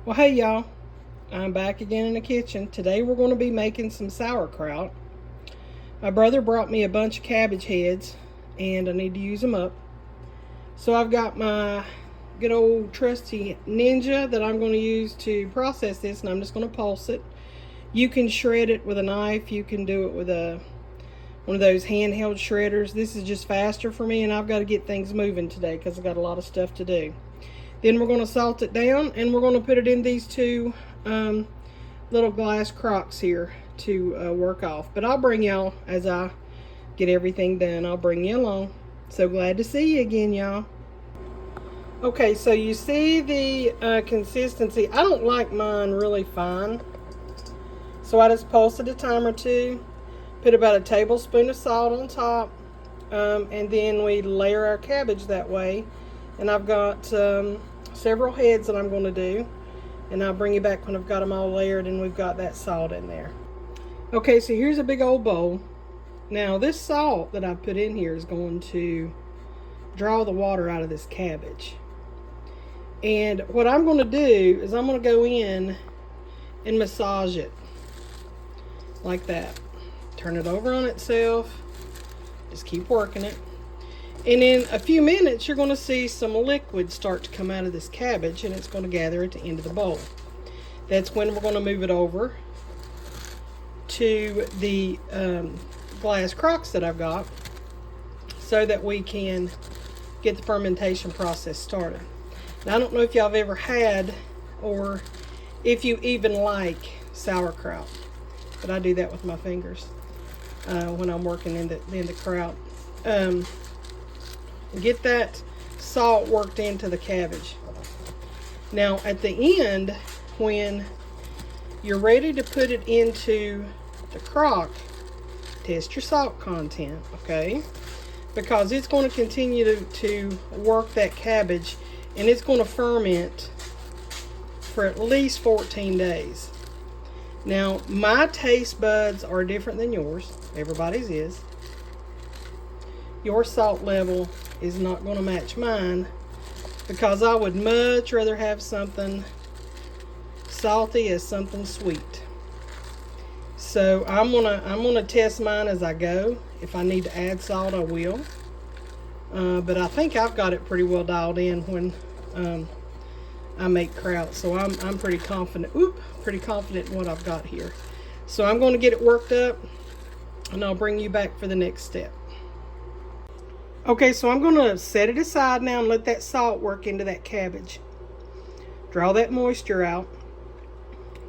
Well, hey y'all, I'm back again in the kitchen. Today we're going to be making some sauerkraut. My brother brought me a bunch of cabbage heads and I need to use them up. So I've got my good old trusty Ninja that I'm going to use to process this, and I'm just going to pulse it. You can shred it with a knife. You can do it with one of those handheld shredders. This is just faster for me, and I've got to get things moving today because I've got a lot of stuff to do. Then we're going to salt it down, and we're going to put it in these two little glass crocks here to work off. But I'll bring y'all as I get everything done. I'll bring you along. So glad to see you again, y'all. Okay, so you see the consistency. I don't like mine really fine. So I just pulse it a time or two. Put about a tablespoon of salt on top. And then we layer our cabbage that way. And I've got several heads that I'm going to do, and I'll bring you back when I've got them all layered and we've got that salt in there. Okay, so here's a big old bowl. Now this salt that I've put in here is going to draw the water out of this cabbage. And what I'm going to do is I'm going to go in and massage it like that. Turn it over on itself. Just keep working it. And in a few minutes, you're going to see some liquid start to come out of this cabbage, and it's going to gather at the end of the bowl. That's when we're going to move it over to the glass crocks that I've got so that we can get the fermentation process started. Now, I don't know if y'all have ever had or if you even like sauerkraut, but I do that with my fingers when I'm working in the kraut. Get that salt worked into the cabbage. Now at the end, when you're ready to put it into the crock, test your salt content, okay? Because it's going to continue to work that cabbage, and it's going to ferment for at least 14 days. Now my taste buds are different than yours. Everybody's is. Your salt level is not going to match mine because I would much rather have something salty as something sweet. So I'm gonna test mine as I go. If I need to add salt, I will. But I think I've got it pretty well dialed in when I make kraut. So I'm pretty confident. Pretty confident in what I've got here. So I'm going to get it worked up, and I'll bring you back for the next step. Okay, so I'm going to set it aside now and let that salt work into that cabbage. Draw that moisture out.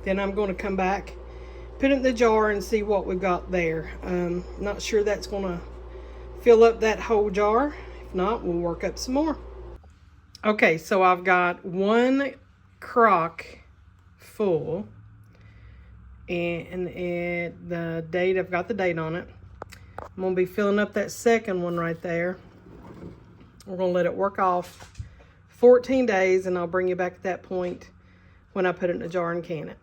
Then I'm going to come back, put it in the jar, and see what we've got there. Not sure that's going to fill up that whole jar. If not, we'll work up some more. Okay, so I've got one crock full. And the date, I've got the date on it. I'm going to be filling up that second one right there. We're going to let it work off 14 days, and I'll bring you back at that point when I put it in a jar and can it.